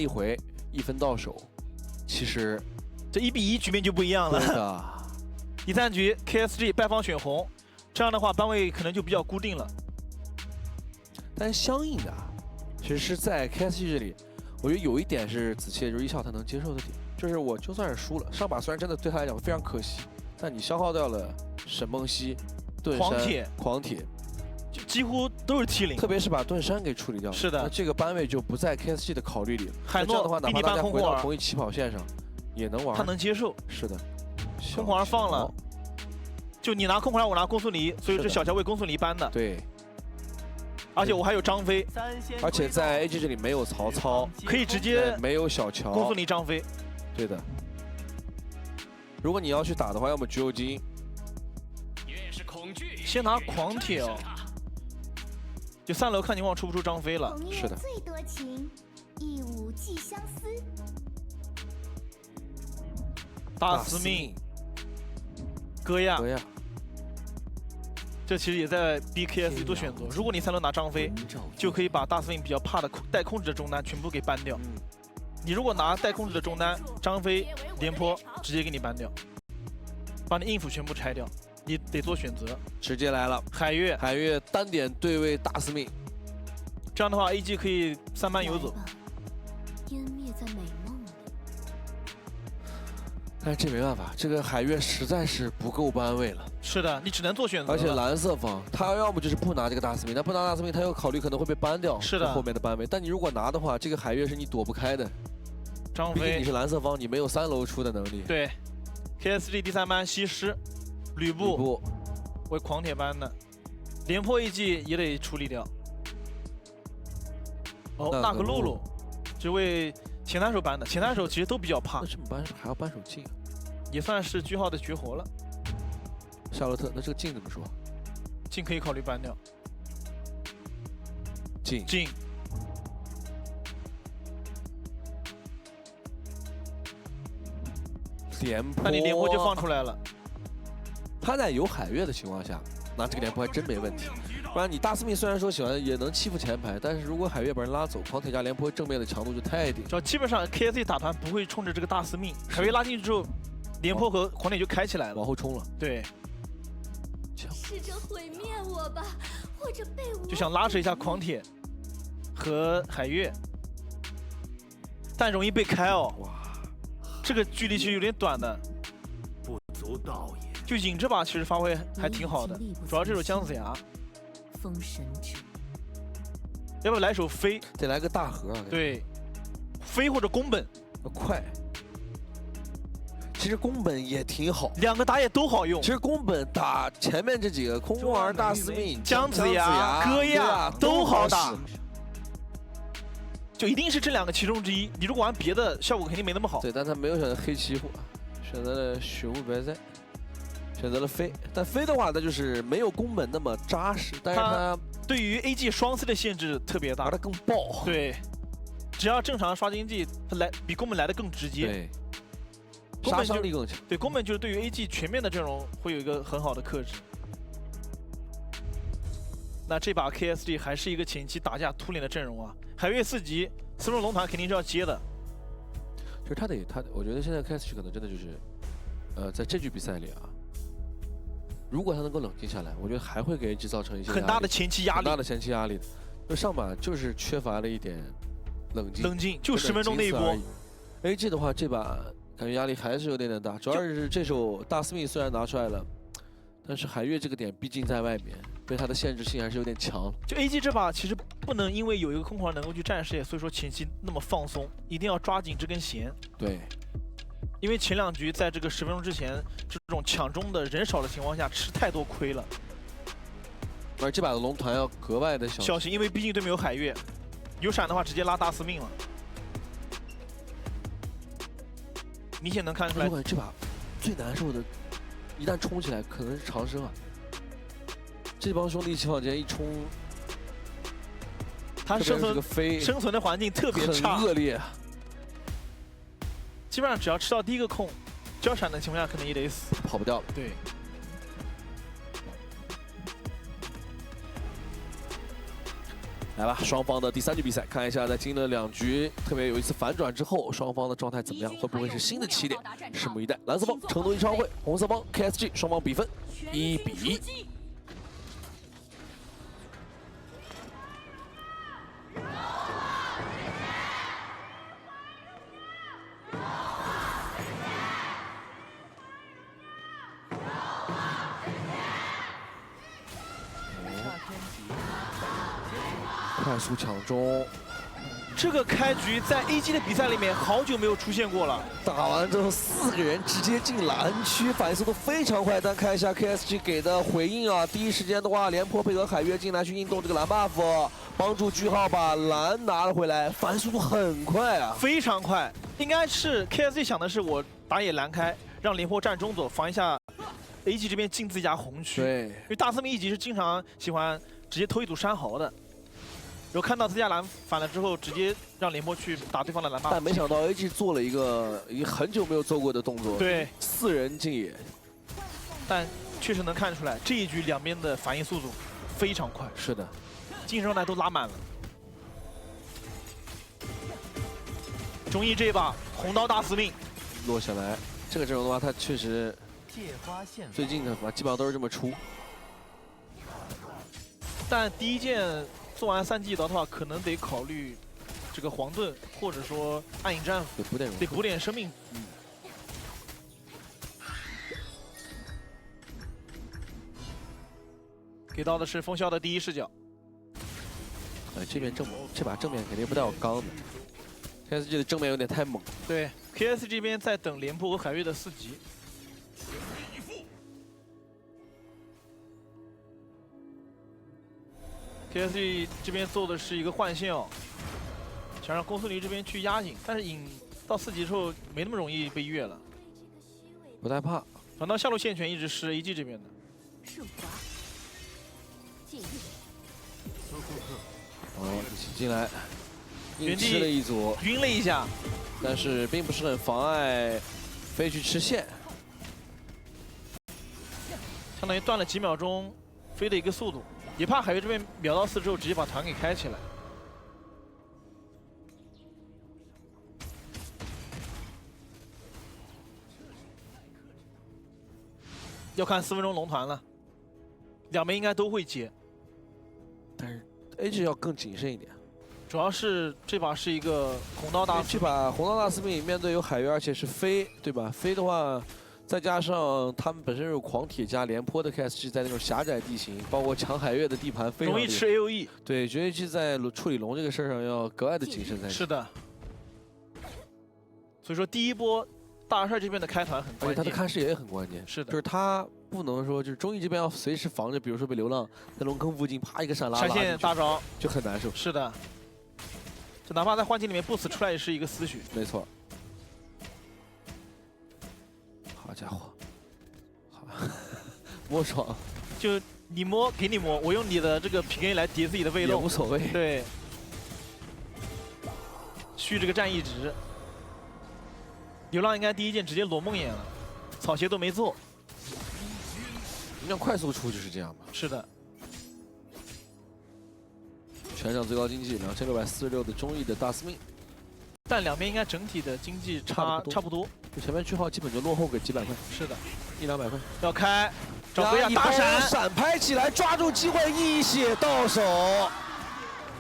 一回1分到手，其实这1比1局面就不一样了。对的。第3局 KSG 败方选红，这样的话班位可能就比较固定了。但相应的，其实是在 KSG 这里，我觉得有一点是子期也就是一笑他能接受的点，就是我就算是输了，上把虽然真的对他来讲非常可惜，但你消耗掉了沈梦溪、盾山、狂铁，就几乎都是 T0，特别是把盾山给处理掉了。是的，那这个班位就不在 KSG 的考虑里了。海诺这样的话，哪怕大家回到空同一起跑线上，也能玩。他能接受。是的，空环放了，就你拿空环，我拿公孙离，所以这小乔为公孙离搬的。对。 而且我还有张飞，而且在 AG 这里没有曹操，可以直接没有小乔，公孙离、张飞。对的。如果你要去打的话，要么橘右京，先拿狂铁哦。就3楼看情况出不出张飞了。是的。最多情，一舞寄相思。大司命，戈亚。 这其实也在逼 KSG 做选择。如果你3楼拿张飞，就可以把大司命比较怕的带控制的中单全部给搬掉。你如果拿带控制的中单，张飞、廉颇直接给你搬掉，把你应付全部拆掉。你得做选择。直接来了，海月单点对位大司命。这样的话 ，AG 可以3班游走。湮灭在美梦里。 但是这没办法，这个海月实在是不够班位了。是的，你只能做选择。而且蓝色方他要么就是不拿这个大司命，他不拿大司命，他又考虑可能会被搬掉。是的，后面的班位。但你如果拿的话，这个海月是你躲不开的。张飞，毕竟你是蓝色方，你没有3楼出的能力。对 ，KSG 第3班西施、吕布为狂铁班的，廉颇AG也得处理掉。哦，那个露露，就为前3手搬的，前3手其实都比较怕。那这么搬还要搬手镜啊？也算是句号的绝活了。夏洛特，那这个镜怎么说？镜可以考虑搬掉。镜。廉颇，那你廉颇就放出来了。他在有海月的情况下，那这个廉颇还真没问题。不然你大司命虽然说喜欢也能欺负前排，但是如果海月把人拉走，狂铁加廉颇正面的强度就太低。基本上 KSG 打团不会冲着这个大司命，海月拉进去之后，廉颇和狂铁就开起来了，往后冲了。对。试着毁灭我吧，或者被我。就想拉扯一下狂铁和海月，但容易被开哦。哇，这个距离其实有点短的。不足道也。就影这把其实发挥还挺好的，主要这手姜子牙。 封神指，要不要来手飞？得来个大河啊！对，飞或者宫本，快。其实宫本也挺好，2个打野都好用。其实宫本打前面这几个空宫儿、大司命、姜子牙、戈亚都好打，就一定是这2个其中之一。你如果玩别的，效果肯定没那么好。对，但他没有选择黑崎火，选择了雪雾白哉。 选择了飞，但飞的话，它就是没有宫本那么扎实，但是它对于 AG 双 C 的限制特别大，玩的更爆。对，只要正常刷经济，它比宫本来的更直接，对，杀伤力更强。对，宫本就是对于 AG 全面的阵容会有一个很好的克制。那这把 KSG 还是一个前期打架突脸的阵容啊，海月4级4龙龙团肯定是要接的。就是我觉得现在 KSG 可能真的就是，在这局比赛里啊。 如果他能够冷静下来，我觉得还会给 AG 造成一些很大的前期压力。很大的前期压力，就上把就是缺乏了一点冷静。冷静，就10分钟那一波。AG 的话，这把感觉压力还是有点大，主要是这手大司命虽然拿出来了，但是海月这个点毕竟在外面，对他的限制性还是有点强。就 AG 这把其实不能因为有一个空环能够去占视野，所以说前期那么放松，一定要抓紧这根弦。对。 因为前2局在这个10分钟之前，这种抢中的人少的情况下吃太多亏了。而这把的龙团要格外的小心，因为毕竟对面有海月，有闪的话直接拉大司命了。明显能看出来，我感觉这把最难受的，一旦冲起来可能是长生啊。这帮兄弟一起往前一冲，他生存的环境特别差，很恶劣。 基本上只要吃到第1个控，交闪的情况下可能也得死，跑不掉了。对。来吧，双方的第3局比赛，看一下在经历了2局，特别有一次反转之后，双方的状态怎么样？会不会是新的起点？拭目以待。蓝色方成都演唱会，红色方 KSG， 双方比分1比1。快速抢中，这个开局在 AG 的比赛里面好久没有出现过了。打完之后4个人直接进蓝区，反应速度非常快。但看一下 KSG 给的回应啊，第一时间的话，廉颇配合海月进来去运动这个蓝 buff， 帮助句号把蓝拿了回来，反应速度很快啊，非常快。应该是 KSG 想的是我打野蓝开，让廉颇站中走，防一下 AG 这边进自己家红区。对，因为大4命1级是经常喜欢直接偷一组山壕的。 然后看到自家蓝反了之后，直接让廉颇去打对方的蓝 buff， 但没想到 AG 做了一个很久没有做过的动作，对，4人进野，但确实能看出来这一局两边的反应速度非常快，是的，精神状态都拉满了。中义这一把红刀大司命落下来，这个阵容的话，他确实最近的话基本上都是这么出，但第一件。 做完3技刀的话，可能得考虑这个黄盾，或者说暗影战斧，得补点生命。给到的是风萧的第一视角。这把正面肯定不带有刚的 ，KSG 的正面有点太猛。对 ，KS 这边在等廉颇和海月的4级。 KSG 这边做的是一个换线哦，想让公孙离这边去压引，但是引到4级之后没那么容易被越了，不太怕。反倒下路线权一直是 AG 这边的。哦，一起进来，原地吃了一组，晕了一下，但是并不是很妨碍飞去吃线，相当于断了几秒钟飞的一个速度。 也怕海月这边秒到4之后直接把团给开起来。要看4分钟龙团了，两边应该都会接，但是 AG 要更谨慎一点。主要是这把是一个红刀大司命，这把红刀大司命面对有海月，而且是飞，对吧？飞的话。 再加上他们本身有狂铁加廉颇的 KSG 在那种狭窄地形，包括抢海月的地盘非常容易吃 AOE。对，绝对在处理龙这个事儿上要格外的谨慎才行。是的。所以说第一波大帅这边的开团很关键，而且他的看视野也很关键。是的，就是他不能说就是中义这边要随时防着，比如说被流浪在龙坑附近啪一个闪拉，闪现大招就很难受。是的。就哪怕在幻境里面不死出来也是一个死血。没错。好家伙。 摸爽，就你摸给你摸，我用你的这个 PK 来叠自己的位漏，无所谓。对，续这个战役值。流浪应该第一件直接裸梦魇了，草鞋都没做。你想快速出就是这样嘛？是的。全场最高经济2646的中义的大司命，但两边应该整体的经济差不多。 就前面句号基本就落后个几百块，是的，100-200块。要开，找回亚大闪拍起来，抓住机会一血到手。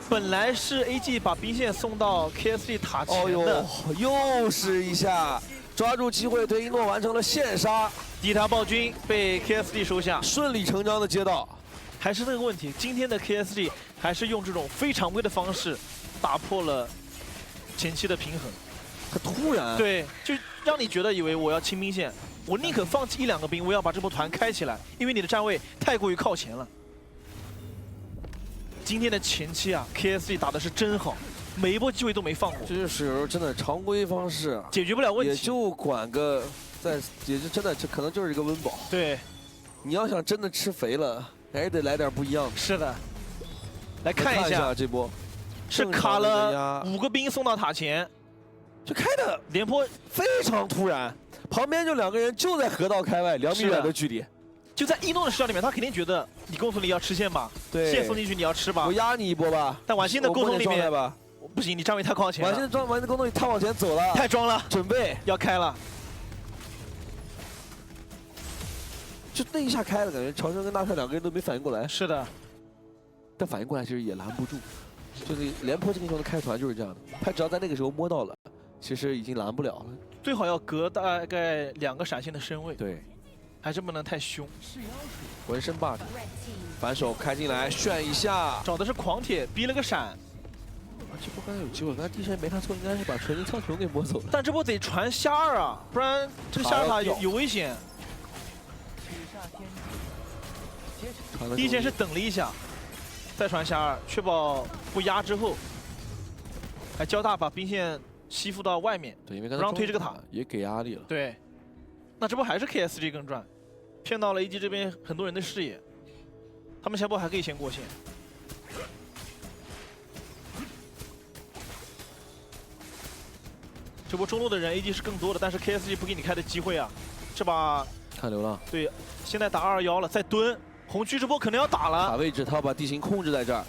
本来是 AG 把兵线送到 KSG 塔前的，又是一下抓住机会，对一诺完成了线杀。第一条暴君被 KSG 收下，顺理成章的接到。还是那个问题，今天的 KSG 还是用这种非常规的方式打破了前期的平衡。 很突然，对，就让你觉得以为我要清兵线，我宁可放弃1、2个兵，我要把这波团开起来，因为你的站位太过于靠前了。今天的前期啊 ，KSG 打的是真好，每一波机会都没放过。这就是有时候真的常规方式解决不了问题，也就管个也就真的这可能就是一个温饱。对，你要想真的吃肥了，还是得来点不一样的。是的，来看一下这波，是卡了5个兵送到塔前。 就开的廉颇非常突然，旁边就2个人就在河道开外2米远的距离，就在一诺的视角里面，他肯定觉得你沟通里要吃线吧，对，线送进去你要吃吧我。压你一波吧。但婉欣的沟通里面吧，不行，你站位太靠前了，婉欣的玩的沟通里他往前走了，太装了，准备要开了。就那一下开了，感觉乔生跟大帅两个人都没反应过来，是的，但反应过来其实也拦不住。就是廉颇这个英雄的开团就是这样的，他只要在那个时候摸到了，其实已经拦不了了。最好要隔大概2个闪现的身位，对，还是不能太凶。浑身霸主，反手开进来炫一下。找的是狂铁，逼了个闪，啊，这波刚才有机会，刚才地神没看错，应该是把纯银苍穹给摸走了。但这波得传虾二啊，不然这个虾二塔有危险。第一线是等了一下，再传虾二，确保不压之后，还交大把兵线吸附到外面。对，因为刚才不让推这个塔也给压力了。对，那这波还是 KSG 更赚，骗到了 AG 这边很多人的视野，他们下波还可以先过线。这波中路的人 AG 是更多的，但是 KSG 不给你开的机会啊！这把看流浪对，现在打221了，再蹲，红区这波可能要打卡了，位置，他要把地形控制在这儿。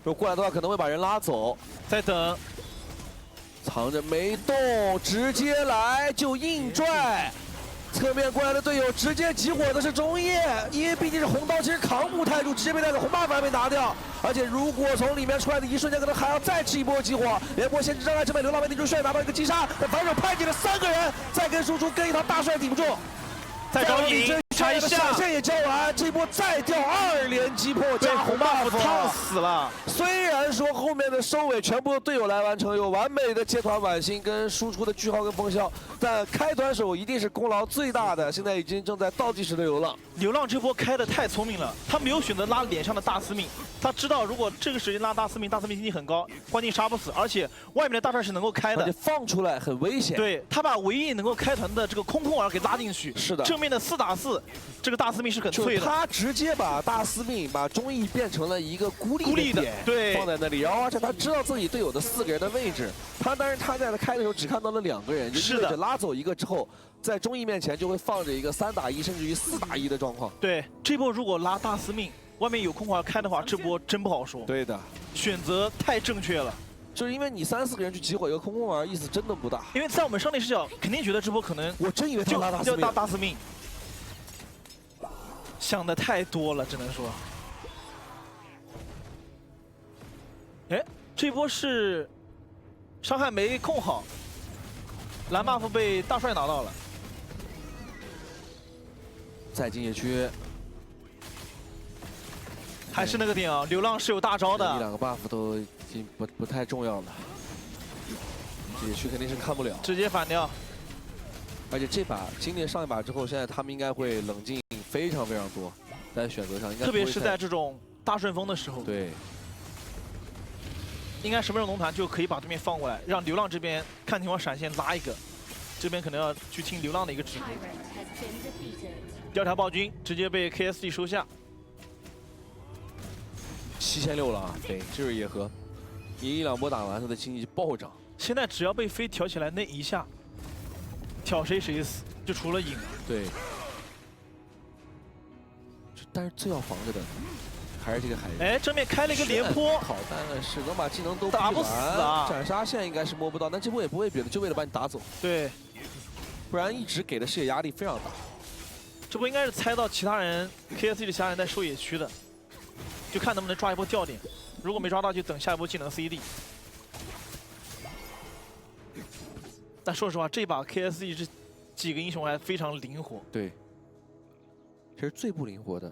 如果过来的话，可能会把人拉走。再等，藏着没动，直接来就硬拽。侧面过来的队友直接集火的是中叶，因为毕竟是红刀，其实扛不太住，直接被带着红 buff 还没拿掉。而且如果从里面出来的一瞬间，可能还要再吃一波集火。廉颇先知障碍，这边流浪被定住帅拿到一个击杀，但反手派进了3个人，再跟输出跟一套大帅顶不住。再找影，查一下，闪现也交完，这波再掉2连击破被加红 buff 烫死了。虽然说后面的收尾全部由队友来完成，有完美的接团婉欣跟输出的句号跟风萧，但开团手一定是功劳最大的。现在已经正在倒计时的流浪，流浪这波开的太聪明了，他没有选择拉脸上的大司命，他知道如果这个时间拉大司命，大司命经济很高，关键杀不死，而且外面的大帅是能够开的，而且放出来很危险。对他把唯一能够开团的这个空儿给拉进去，是的，正面的4打4，这个大司命是很脆的。他直接把大司命把中义变成了一个孤立的点，对，放在那里，然后而且他知道自己队友的4个人的位置，当然他在开的时候只看到了2个人，就意味着拉走一个之后，在中义面前就会放着一个3打1甚至于4打1的状况。对，这波如果拉大司命，外面有空儿开的话，这波真不好说。对的，选择太正确了。就是因为你3、4个人去集火一个空儿，意思真的不大。因为在我们上帝视角，肯定觉得这波可能我真以为他拉大司命，想的太多了，只能说。哎，这波是伤害没控好，蓝 buff 被大帅拿到了。再进野区，还是那个点啊，流浪是有大招的。1、2个 buff 都已经不太重要了，野区肯定是看不了，直接反掉。而且这把经历上一把之后，现在他们应该会冷静非常多，在选择上应该特别是在这种大顺风的时候。对。应该什么时候龙团就可以把对面放过来，让流浪这边看情况闪现拉一个，这边可能要去听流浪的一个指挥。第2条暴君直接被 KSG 收下，7600了啊！对，这是野河，你1、2波打完，他的经济暴涨。现在只要被飞挑起来那一下，挑谁谁死，就除了影。对。但是最要防着的还是这个海人。哎，正面开了一个廉颇，好，但是能把技能都打不死啊！斩杀线应该是摸不到，但这波也不会别的，就为了把你打走。对，不然一直给的视野压力非常大。这波应该是猜到其他人 KSG 的其他人在收野区的，就看能不能抓一波吊点。如果没抓到，就等下一波技能 CD。但说实话，这把 KSG 这几个英雄还非常灵活。对，其实最不灵活的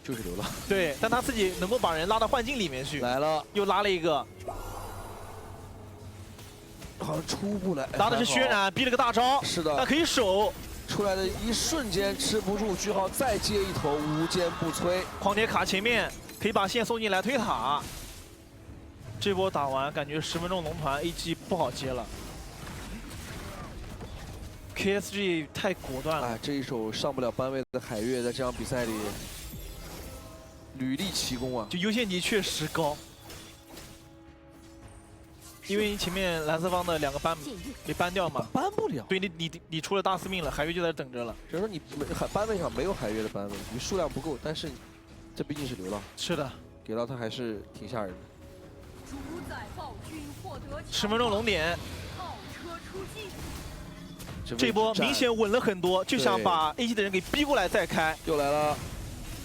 就是流浪。对，但他自己能够把人拉到幻境里面去。来了，又拉了一个，好像出不来。拉的是渲染，逼了个大招。是的，但可以守。出来的一瞬间吃不住，句号再接一头无坚不摧。狂铁卡前面可以把线送进来推塔。这波打完，感觉10分钟龙团 AG 不好接了。KSG 太果断了。哎，这一手上不了班位的海月，在这场比赛里屡立奇功啊！就优先级确实高。因为前面蓝色方的2个班给搬掉嘛，搬不了。对你出了大司命了，海月就在这等着了。只是说你班位上没有海月的班位，你数量不够，但是这毕竟是流浪，是的，给到他还是挺吓人的。主宰暴君获得10分钟龙点，炮车出击。这一波明显稳了很多，就想对把 A 级的人给逼过来再开。又来了，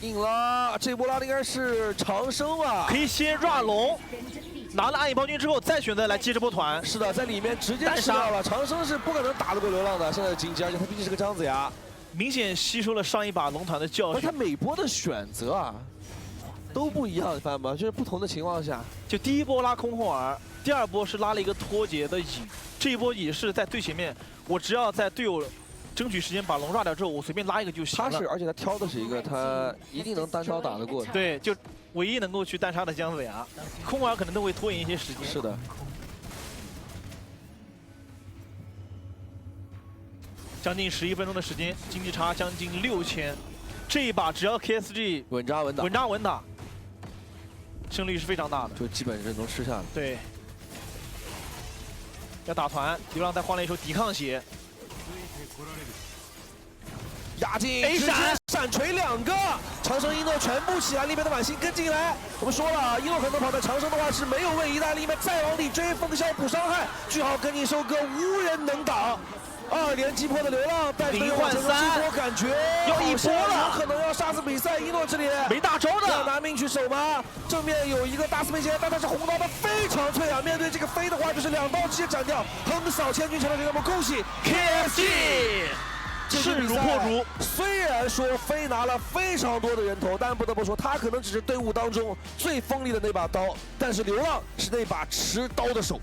硬拉，这波拉的应该是长生吧？可以先 run 龙，拿了暗影暴君之后，再选择来接这波团。是的，在里面直接吃掉了。长生是不可能打得过流浪的，现在的经济，而且他毕竟是个姜子牙，明显吸收了上一把龙团的教训而他。每波的选择啊都不一样，你发现吗？就是不同的情况下，就第一波拉空后儿，第2波是拉了一个脱节的影，这一波也是在最前面，我只要在队友争取时间把龙抓掉之后，我随便拉一个就行了。而且他挑的是一个他一定能单挑打得过的。对，就唯一能够去单杀的姜子牙，空儿可能都会拖延一些时间。是的，将近11分钟的时间，经济差将近6000，这一把只要 KSG 稳扎稳打，稳扎稳打，胜率是非常大的。就基本是能吃下的。对，要打团，流浪再换了一手抵抗血，压境 A 直接闪闪锤2个，长生一诺全部起来，里面的晚星跟进来。我们说了啊，一诺可能跑的，长生的话是没有位移的，里面再往里追，风啸补伤害，句号跟进收割，无人能挡。2连击破的流浪，带着0换3这波感觉要一波了有可能要杀死比赛。一诺这里没大招要的。拿命去守吗？正面有一个大四倍线，但他是红刀的非常脆啊！面对这个飞的话，就是2刀直接斩掉，横扫千军成了这个梦，恭喜 KSG 势如破竹。虽然说飞拿了非常多的人头，但不得不说，他可能只是队伍当中最锋利的那把刀，但是流浪是那把持刀的手。